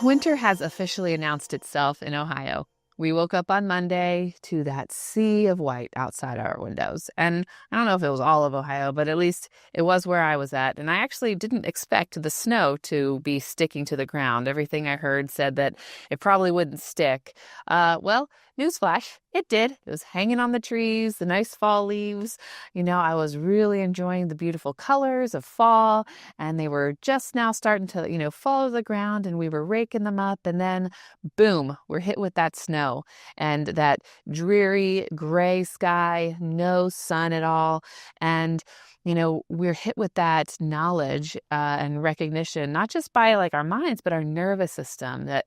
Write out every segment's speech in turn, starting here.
Winter has officially announced itself in Ohio. We woke up on Monday to that sea of white outside our windows. And I don't know if it was all of Ohio, but at least it was where I was at. And I actually didn't expect the snow to be sticking to the ground. Everything I heard said that it probably wouldn't stick. Well, newsflash, it did. It was hanging on the trees, the nice fall leaves. I was really enjoying the beautiful colors of fall, and they were just now starting to, fall to the ground, and we were raking them up. And then, boom, we're hit with that snow and that dreary gray sky, no sun at all. And we're hit with that knowledge and recognition, not just by our minds, but our nervous system that,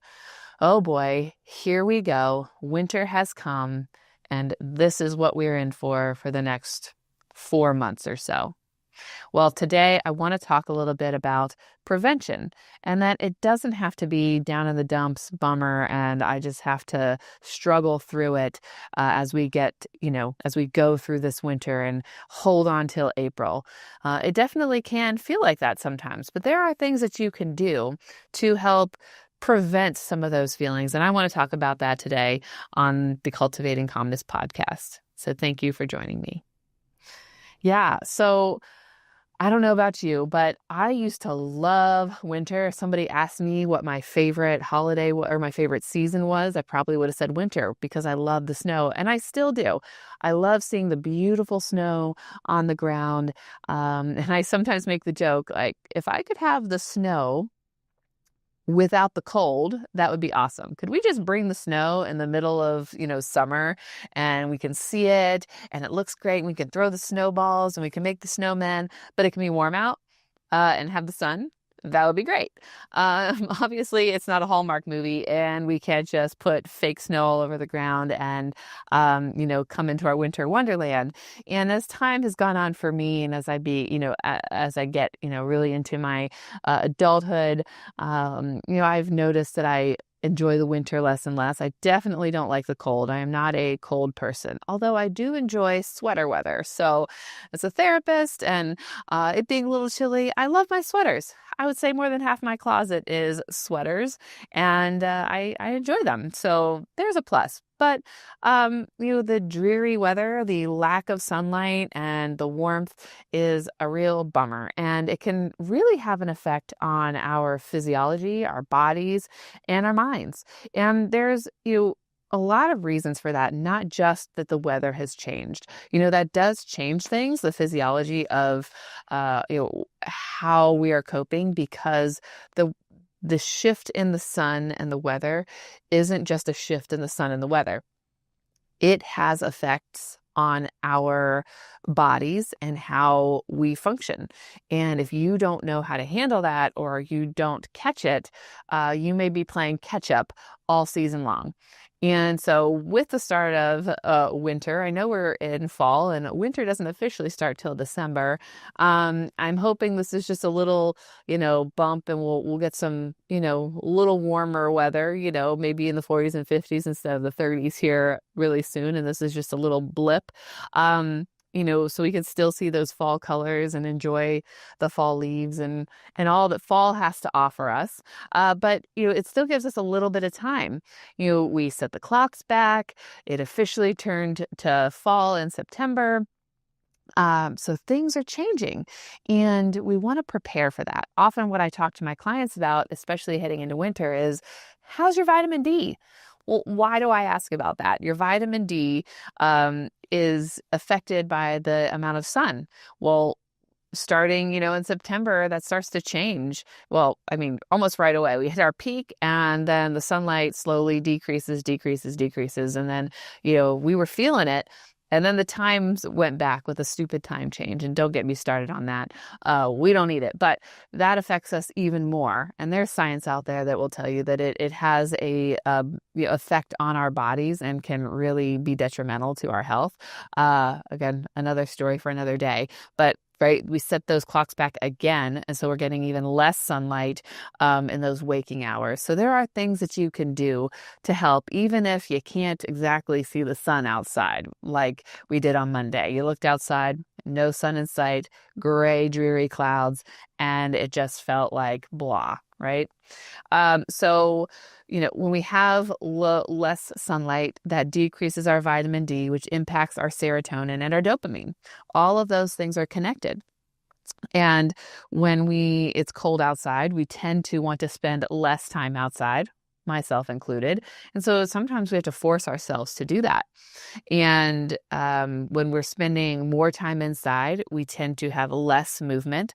oh boy, here we go. Winter has come, and this is what we're in for the next 4 months or so. Well, today I want to talk a little bit about prevention, and that it doesn't have to be down in the dumps, bummer, and I just have to struggle through it as we go through this winter and hold on till April. It definitely can feel like that sometimes, but there are things that you can do to help prevent some of those feelings. And I want to talk about that today on the Cultivating Calmness podcast. So thank you for joining me. Yeah, so I don't know about you, but I used to love winter. If somebody asked me what my favorite holiday or my favorite season was, I probably would have said winter because I love the snow, and I still do. I love seeing the beautiful snow on the ground. And I sometimes make the joke, if I could have the snow without the cold, that would be awesome. Could we just bring the snow in the middle of, summer, and we can see it and it looks great, and we can throw the snowballs and we can make the snowmen, but it can be warm out and have the sun? That would be great. Obviously, it's not a Hallmark movie, and we can't just put fake snow all over the ground and, come into our winter wonderland. And as time has gone on for me, and as I get, really into my adulthood, I've noticed that I enjoy the winter less and less. I definitely don't like the cold. I am not a cold person, although I do enjoy sweater weather. So as a therapist and it being a little chilly, I love my sweaters. I would say more than half my closet is sweaters, and I enjoy them. So there's a plus. But, the dreary weather, the lack of sunlight and the warmth is a real bummer. And it can really have an effect on our physiology, our bodies, and our minds. And there's, a lot of reasons for that, not just that the weather has changed. That does change things, the physiology of, how we are coping, because the shift in the sun and the weather isn't just a shift in the sun and the weather. It has effects on our bodies and how we function. And if you don't know how to handle that, or you don't catch it, you may be playing catch up all season long. And so with the start of winter, I know we're in fall, and winter doesn't officially start till December. I'm hoping this is just a little, bump, and we'll get some, little warmer weather, maybe in the 40s and 50s instead of the 30s here really soon. And this is just a little blip. So we can still see those fall colors and enjoy the fall leaves and all that fall has to offer us. But, it still gives us a little bit of time. We set the clocks back. It officially turned to fall in September. So things are changing, and we want to prepare for that. Often what I talk to my clients about, especially heading into winter, is how's your vitamin D? Well, why do I ask about that? Your vitamin D is affected by the amount of sun. Well, starting, in September, that starts to change. Well, almost right away. We hit our peak, and then the sunlight slowly decreases. And then, we were feeling it. And then the times went back with a stupid time change. And don't get me started on that. We don't need it. But that affects us even more. And there's science out there that will tell you that it has a effect on our bodies and can really be detrimental to our health. Again, another story for another day. But right, we set those clocks back again, and so we're getting even less sunlight in those waking hours. So there are things that you can do to help, even if you can't exactly see the sun outside, like we did on Monday. You looked outside, no sun in sight, gray, dreary clouds, and it just felt like blah, right? So, when we have less sunlight, that decreases our vitamin D, which impacts our serotonin and our dopamine. All of those things are connected. And when it's cold outside, we tend to want to spend less time outside, myself included. And so sometimes we have to force ourselves to do that. And when we're spending more time inside, we tend to have less movement,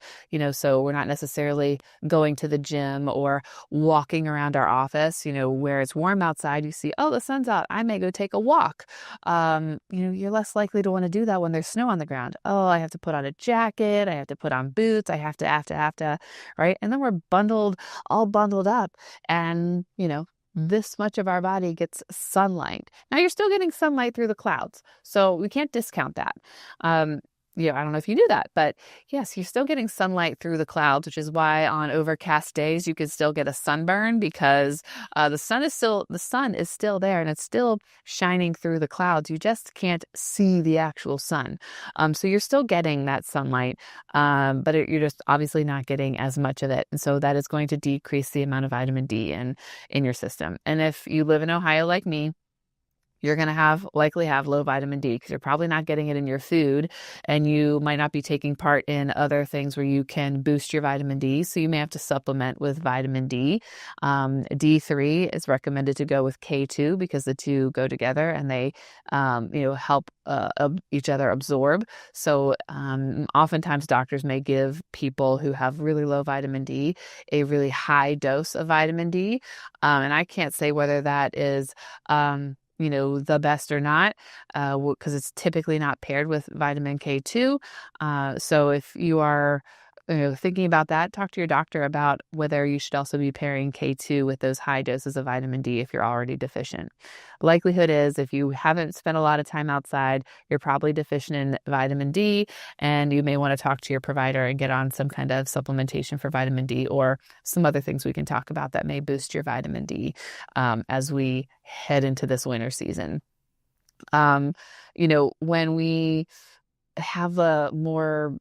so we're not necessarily going to the gym or walking around our office, where it's warm outside. You see, oh, the sun's out, I may go take a walk. You're less likely to want to do that when there's snow on the ground. Oh, I have to put on a jacket. I have to put on boots. I have to, right? And then we're all bundled up. And, this much of our body gets sunlight. Now, you're still getting sunlight through the clouds, so we can't discount that. I don't know if you knew that, but yes, you're still getting sunlight through the clouds, which is why on overcast days you could still get a sunburn, because the sun is still there and it's still shining through the clouds. You just can't see the actual sun. So you're still getting that sunlight, but you're just obviously not getting as much of it. And so that is going to decrease the amount of vitamin D in your system. And if you live in Ohio like me, you're going to likely have low vitamin D, because you're probably not getting it in your food, and you might not be taking part in other things where you can boost your vitamin D. So you may have to supplement with vitamin D. D3 is recommended to go with K2, because the two go together and they, help each other absorb. So oftentimes doctors may give people who have really low vitamin D a really high dose of vitamin D. And I can't say whether that is the best or not, because it's typically not paired with vitamin K2. So if you are thinking about that, talk to your doctor about whether you should also be pairing K2 with those high doses of vitamin D if you're already deficient. Likelihood is, if you haven't spent a lot of time outside, you're probably deficient in vitamin D, and you may want to talk to your provider and get on some kind of supplementation for vitamin D, or some other things we can talk about that may boost your vitamin D as we head into this winter season. When we have a more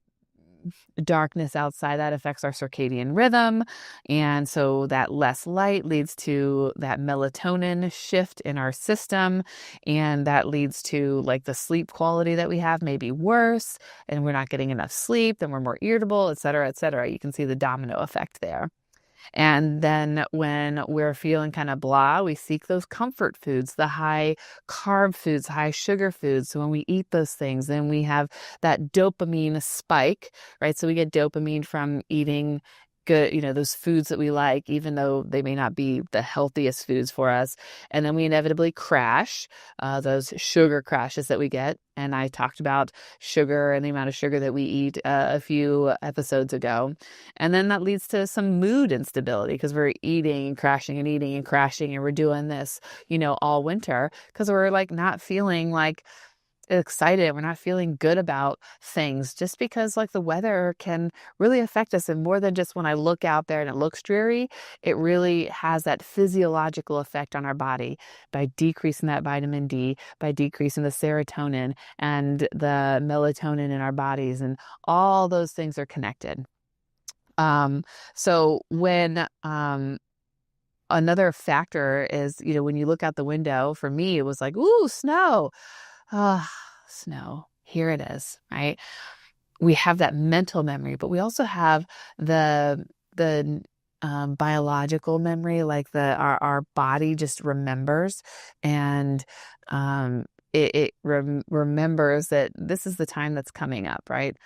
darkness outside, that affects our circadian rhythm. And so that less light leads to that melatonin shift in our system. And that leads to the sleep quality that we have may be worse, and we're not getting enough sleep, then we're more irritable, et cetera, et cetera. You can see the domino effect there. And then when we're feeling kind of blah, we seek those comfort foods, the high carb foods, high sugar foods. So when we eat those things, then we have that dopamine spike, right? So we get dopamine from eating good, those foods that we like, even though they may not be the healthiest foods for us. And then we inevitably crash, those sugar crashes that we get. And I talked about sugar and the amount of sugar that we eat a few episodes ago. And then that leads to some mood instability, because we're eating and crashing and eating and crashing. And we're doing this, all winter, because we're not feeling excited. We're not feeling good about things, just because the weather can really affect us. And more than just when I look out there and it looks dreary, it really has that physiological effect on our body by decreasing that vitamin D, by decreasing the serotonin and the melatonin in our bodies. And all those things are connected. So when, another factor is, when you look out the window, for me, it was ooh, snow. Snow, here it is, right? We have that mental memory, but we also have the biological memory, our body just remembers, and it remembers that this is the time that's coming up, right?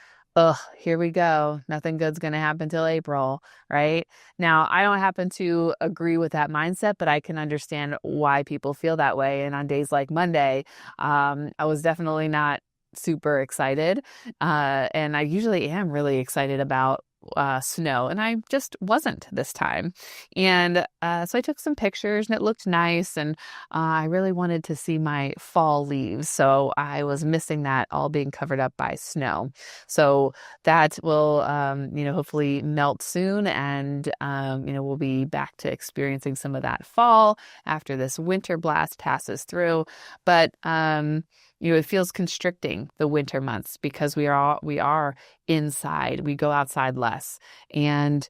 Here we go. Nothing good's going to happen till April, right? Now, I don't happen to agree with that mindset, but I can understand why people feel that way. And on days like Monday, I was definitely not super excited. And I usually am really excited about snow, and I just wasn't this time. And so I took some pictures, and it looked nice, and I really wanted to see my fall leaves, so I was missing that all being covered up by snow. So that will hopefully melt soon, and we'll be back to experiencing some of that fall after this winter blast passes through. But it feels constricting, the winter months, because we are inside. We go outside less, and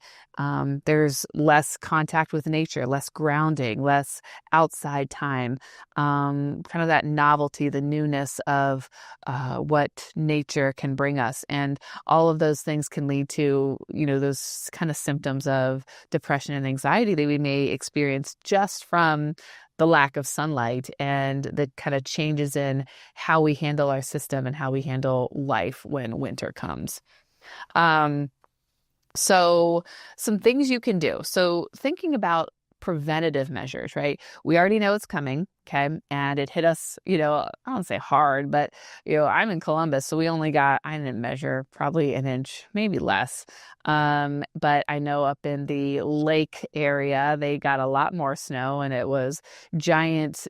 there's less contact with nature, less grounding, less outside time, kind of that novelty, the newness of what nature can bring us. And all of those things can lead to, those kind of symptoms of depression and anxiety that we may experience just from the lack of sunlight and the kind of changes in how we handle our system and how we handle life when winter comes. So some things you can do. So thinking about preventative measures, right? We already know it's coming, okay? And it hit us, I don't say hard, but, I'm in Columbus, so we only got, I didn't measure, probably an inch, maybe less. But I know up in the lake area, they got a lot more snow, and it was giant,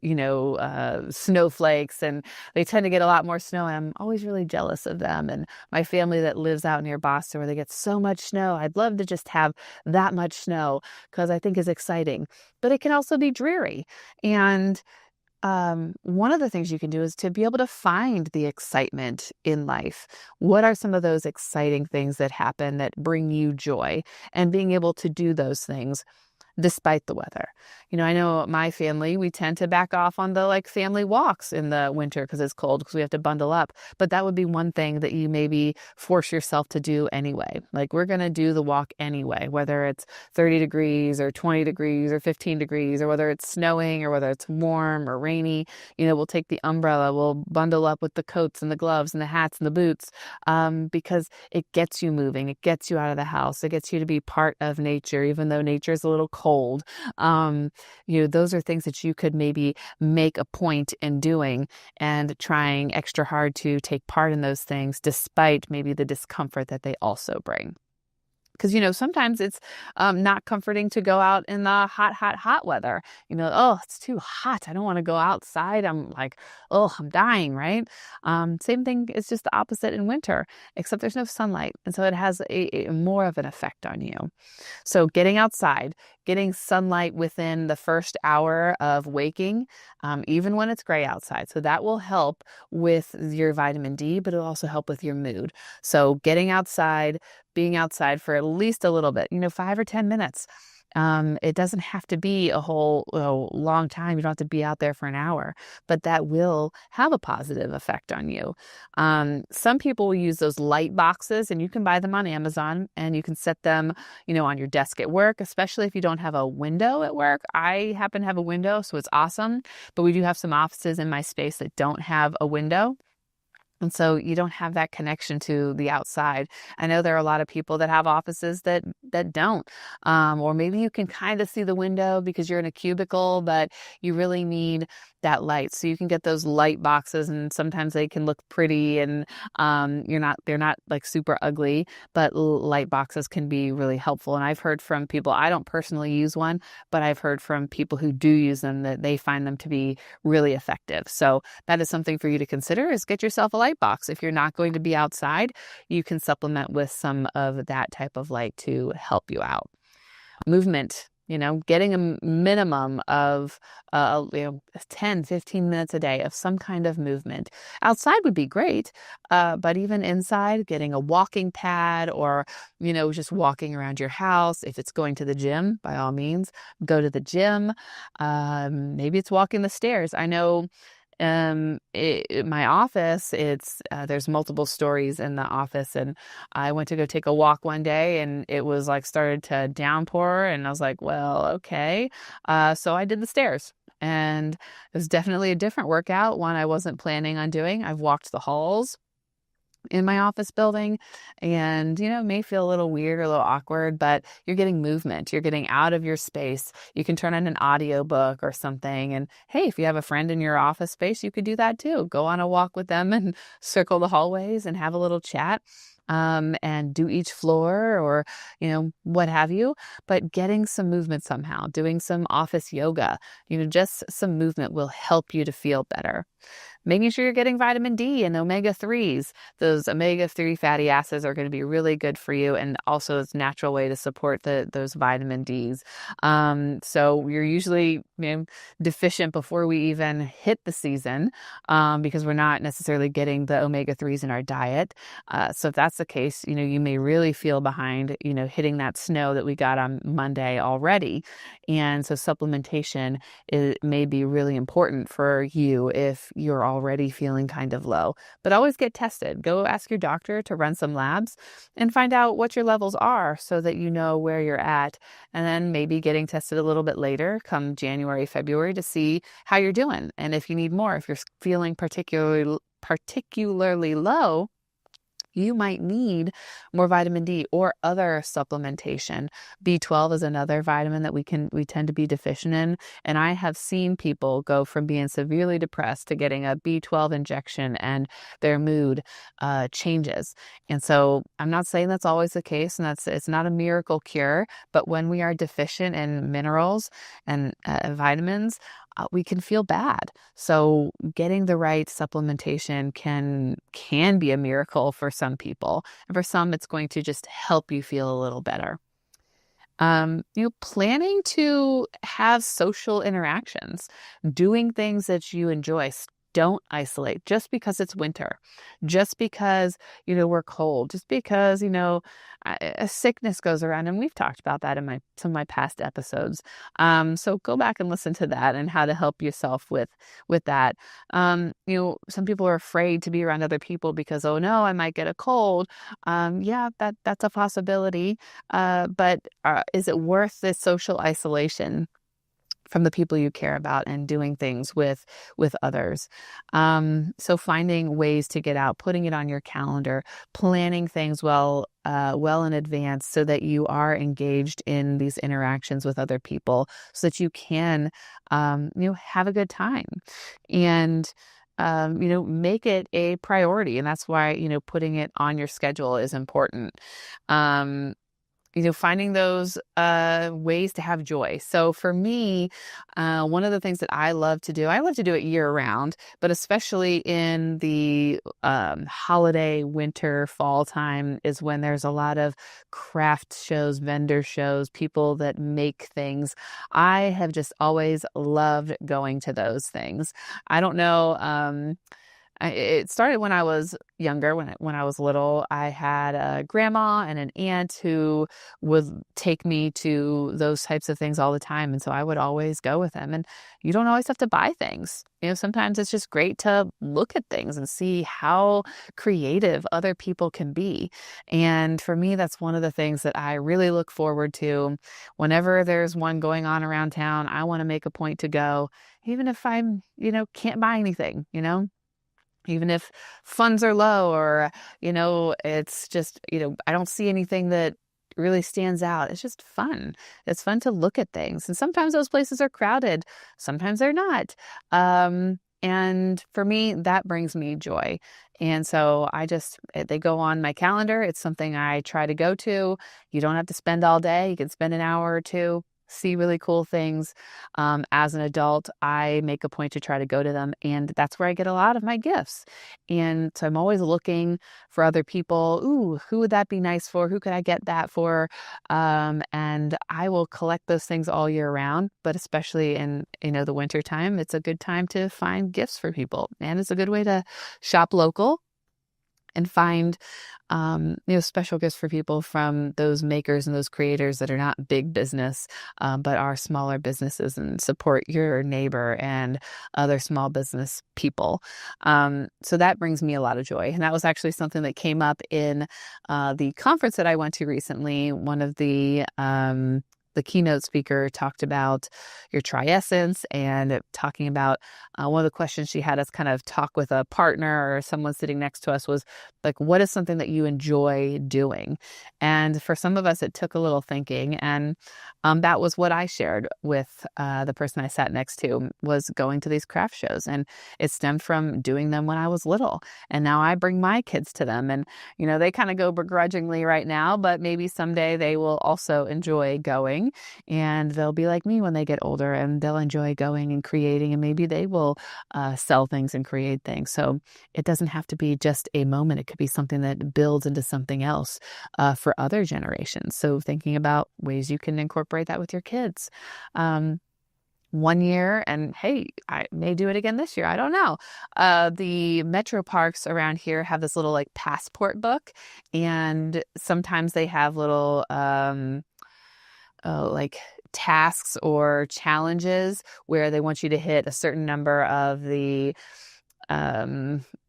snowflakes, and they tend to get a lot more snow, and I'm always really jealous of them. And my family that lives out near Boston, where they get so much snow, I'd love to just have that much snow, because I think it's exciting. But it can also be dreary. And one of the things you can do is to be able to find the excitement in life. What are some of those exciting things that happen that bring you joy? And being able to do those things despite the weather. I know my family, we tend to back off on the family walks in the winter because it's cold, because we have to bundle up. But that would be one thing that you maybe force yourself to do anyway. We're going to do the walk anyway, whether it's 30 degrees or 20 degrees or 15 degrees, or whether it's snowing or whether it's warm or rainy. We'll take the umbrella, we'll bundle up with the coats and the gloves and the hats and the boots, because it gets you moving. It gets you out of the house. It gets you to be part of nature, even though nature is a little cold. Those are things that you could maybe make a point in doing, and trying extra hard to take part in those things despite maybe the discomfort that they also bring. Because, sometimes it's not comforting to go out in the hot weather. It's too hot. I don't want to go outside. I'm like, I'm dying, right? Same thing is just the opposite in winter, except there's no sunlight. And so it has a more of an effect on you. So getting outside, getting sunlight within the first hour of waking, even when it's gray outside. So that will help with your vitamin D, but it'll also help with your mood. So getting outside, being outside for at least a little bit, 5 or 10 minutes. It doesn't have to be a whole long time. You don't have to be out there for an hour, but that will have a positive effect on you. Some people will use those light boxes, and you can buy them on Amazon, and you can set them, on your desk at work, especially if you don't have a window at work. I happen to have a window, so it's awesome, but we do have some offices in my space that don't have a window. And so you don't have that connection to the outside. I know there are a lot of people that have offices that don't. Or maybe you can kind of see the window because you're in a cubicle, but you really need that light. So you can get those light boxes, and sometimes they can look pretty, and they're not super ugly, but light boxes can be really helpful. And I've heard from people, I don't personally use one, but I've heard from people who do use them that they find them to be really effective. So that is something for you to consider, is get yourself a light box. If you're not going to be outside, you can supplement with some of that type of light to help you out. Movement. Getting a minimum of 10, 15 minutes a day of some kind of movement. Outside would be great, but even inside, getting a walking pad, or, just walking around your house. If it's going to the gym, by all means, go to the gym. Maybe it's walking the stairs. I know my office, there's multiple stories in the office, and I went to go take a walk one day, and it was started to downpour, and I was like, well, okay. So I did the stairs, and it was definitely a different workout, one I wasn't planning on doing. I've walked the halls in my office building, and it may feel a little weird or a little awkward, but you're getting movement, you're getting out of your space. You can turn on an audiobook or something, and hey, if you have a friend in your office space, you could do that too. Go on a walk with them and circle the hallways and have a little chat, and do each floor, or what have you. But getting some movement somehow, doing some office yoga, just some movement will help you to feel better. Making sure you're getting vitamin D and omega-3s. Those omega-3 fatty acids are going to be really good for you, and also it's a natural way to support those vitamin Ds. So you're usually deficient before we even hit the season, because we're not necessarily getting the omega-3s in our diet. So if that's the case, you may really feel behind, hitting that snow that we got on Monday already. And so supplementation may be really important for you if you're already feeling kind of low. But always get tested. Go ask your doctor to run some labs and find out what your levels are so that you know where you're at. And then maybe getting tested a little bit later, come January, February, to see how you're doing. And if you need more, if you're feeling particularly low, you might need more vitamin D or other supplementation. B12 is another vitamin that we tend to be deficient in. And I have seen people go from being severely depressed to getting a B12 injection, and their mood changes. And so I'm not saying that's always the case, and it's not a miracle cure, but when we are deficient in minerals and vitamins, we can feel bad. So getting the right supplementation can be a miracle for some people. And for some, it's going to just help you feel a little better. Planning to have social interactions, doing things that you enjoy. Don't isolate just because it's winter, just because, we're cold, just because, a sickness goes around. And we've talked about that in some of my past episodes. So go back and listen to that and how to help yourself with that. Some people are afraid to be around other people because, oh no, I might get a cold. Yeah, that's a possibility. But is it worth the social isolation from the people you care about and doing things with others? So finding ways to get out, putting it on your calendar, planning things well in advance so that you are engaged in these interactions with other people, so that you can, have a good time, and make it a priority. And that's why, putting it on your schedule is important. Finding those ways to have joy. So for me, one of the things that I love to do it year round, but especially in the holiday, winter, fall time is when there's a lot of craft shows, vendor shows, people that make things. I have just always loved going to those things. I don't know. It started when I was younger. When I was little, I had a grandma and an aunt who would take me to those types of things all the time. And so I would always go with them. And you don't always have to buy things. Sometimes it's just great to look at things and see how creative other people can be. And for me, that's one of the things that I really look forward to. Whenever there's one going on around town, I want to make a point to go, even if I'm, can't buy anything, even if funds are low, or, it's just, I don't see anything that really stands out. It's just fun. It's fun to look at things. And sometimes those places are crowded. Sometimes they're not. And for me, that brings me joy. And so they go on my calendar. It's something I try to go to. You don't have to spend all day. You can spend an hour or two, see really cool things. As an adult, I make a point to try to go to them, and that's where I get a lot of my gifts. And so I'm always looking for other people. Ooh, who would that be nice for? Who could I get that for? And I will collect those things all year round, but especially in, the winter time, it's a good time to find gifts for people. And it's a good way to shop local and find special gifts for people from those makers and those creators that are not big business, but are smaller businesses, and support your neighbor and other small business people. So that brings me a lot of joy. And that was actually something that came up in the conference that I went to recently. One of the keynote speaker talked about your triessence, and talking about one of the questions she had us kind of talk with a partner or someone sitting next to us was like, what is something that you enjoy doing? And for some of us, it took a little thinking. And that was what I shared with the person I sat next to, was going to these craft shows. And it stemmed from doing them when I was little. And now I bring my kids to them. And, they kind of go begrudgingly right now, but maybe someday they will also enjoy going. going, and they'll be like me when they get older, and they'll enjoy going and creating, and maybe they will sell things and create things. So it doesn't have to be just a moment. It could be something that builds into something else for other generations. So thinking about ways you can incorporate that with your kids. 1 year, and hey, I may do it again this year. I don't know. The metro parks around here have this little like passport book, and sometimes they have little like tasks or challenges where they want you to hit a certain number of the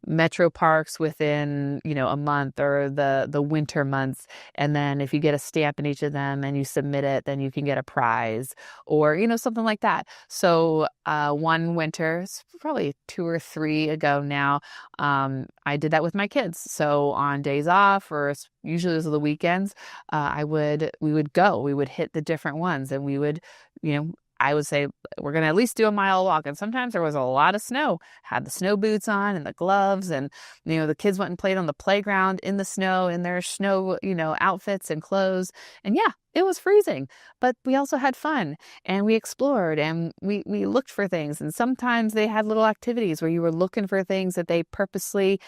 metro parks within, a month, or the winter months. And then if you get a stamp in each of them and you submit it, then you can get a prize, or, something like that. So one winter, it's probably 2 or 3 ago now, I did that with my kids. So on days off, or usually those are the weekends, we would hit the different ones, and we would, I would say we're going to at least do a mile walk. And sometimes there was a lot of snow, had the snow boots on and the gloves, and, the kids went and played on the playground in the snow in their snow, outfits and clothes. And yeah, it was freezing, but we also had fun, and we explored, and we looked for things. And sometimes they had little activities where you were looking for things that they purposely,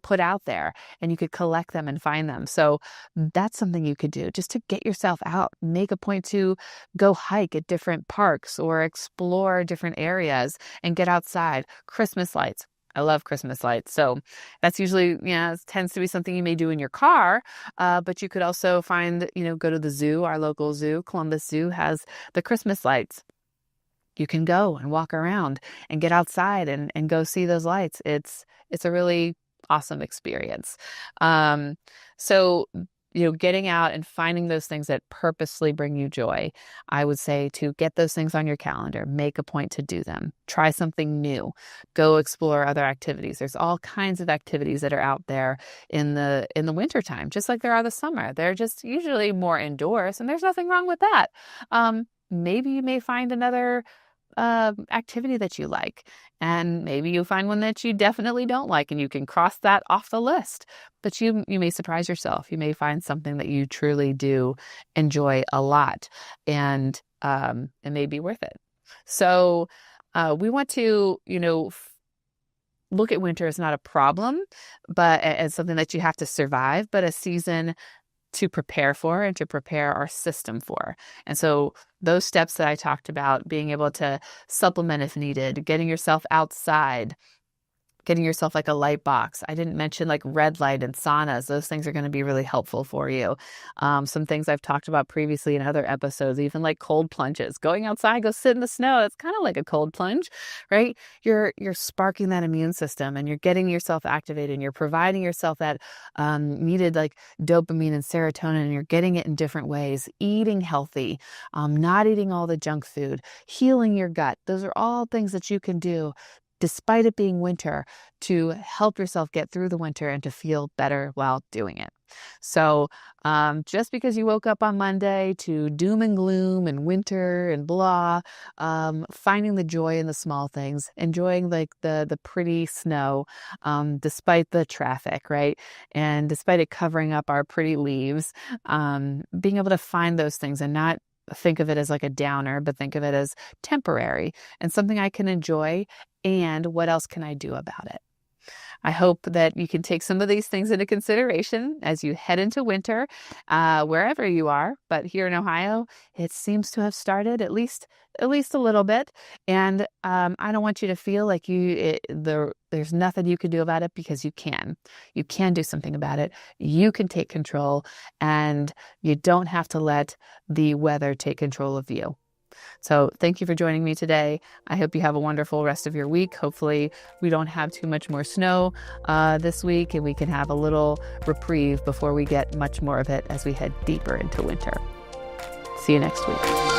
put out there, and you could collect them and find them. So that's something you could do just to get yourself out. Make a point to go hike at different parks or explore different areas and get outside. Christmas lights. I love Christmas lights. So that's usually, it tends to be something you may do in your car, but you could also find, go to the zoo. Our local zoo, Columbus Zoo, has the Christmas lights. You can go and walk around and get outside and go see those lights. It's a really awesome experience. So getting out and finding those things that purposely bring you joy. I would say to get those things on your calendar, make a point to do them, try something new, go explore other activities. There's all kinds of activities that are out there in the wintertime, just like there are the summer. They're just usually more indoors, and there's nothing wrong with that. Maybe you may find another activity that you like, and maybe you find one that you definitely don't like, and you can cross that off the list. But you may surprise yourself. You may find something that you truly do enjoy a lot, and it may be worth it. So we want to look at winter as not a problem, but as something that you have to survive, but a season to prepare for and to prepare our system for. And so those steps that I talked about, being able to supplement if needed, getting yourself outside, getting yourself like a light box. I didn't mention like red light and saunas. Those things are going to be really helpful for you. Some things I've talked about previously in other episodes, even like cold plunges. Going outside, go sit in the snow. It's kind of like a cold plunge, right? You're sparking that immune system, and you're getting yourself activated, and you're providing yourself that needed like dopamine and serotonin, and you're getting it in different ways. Eating healthy, not eating all the junk food, healing your gut. Those are all things that you can do despite it being winter, to help yourself get through the winter and to feel better while doing it. So just because you woke up on Monday to doom and gloom and winter and blah, finding the joy in the small things, enjoying like the pretty snow, despite the traffic, right? And despite it covering up our pretty leaves, being able to find those things and not think of it as like a downer, but think of it as temporary and something I can enjoy. And what else can I do about it? I hope that you can take some of these things into consideration as you head into winter, wherever you are. But here in Ohio, it seems to have started at least a little bit. And I don't want you to feel like there's nothing you can do about it, because you can. You can do something about it. You can take control, and you don't have to let the weather take control of you. So thank you for joining me today. I hope you have a wonderful rest of your week. Hopefully we don't have too much more snow this week, and we can have a little reprieve before we get much more of it as we head deeper into winter. See you next week.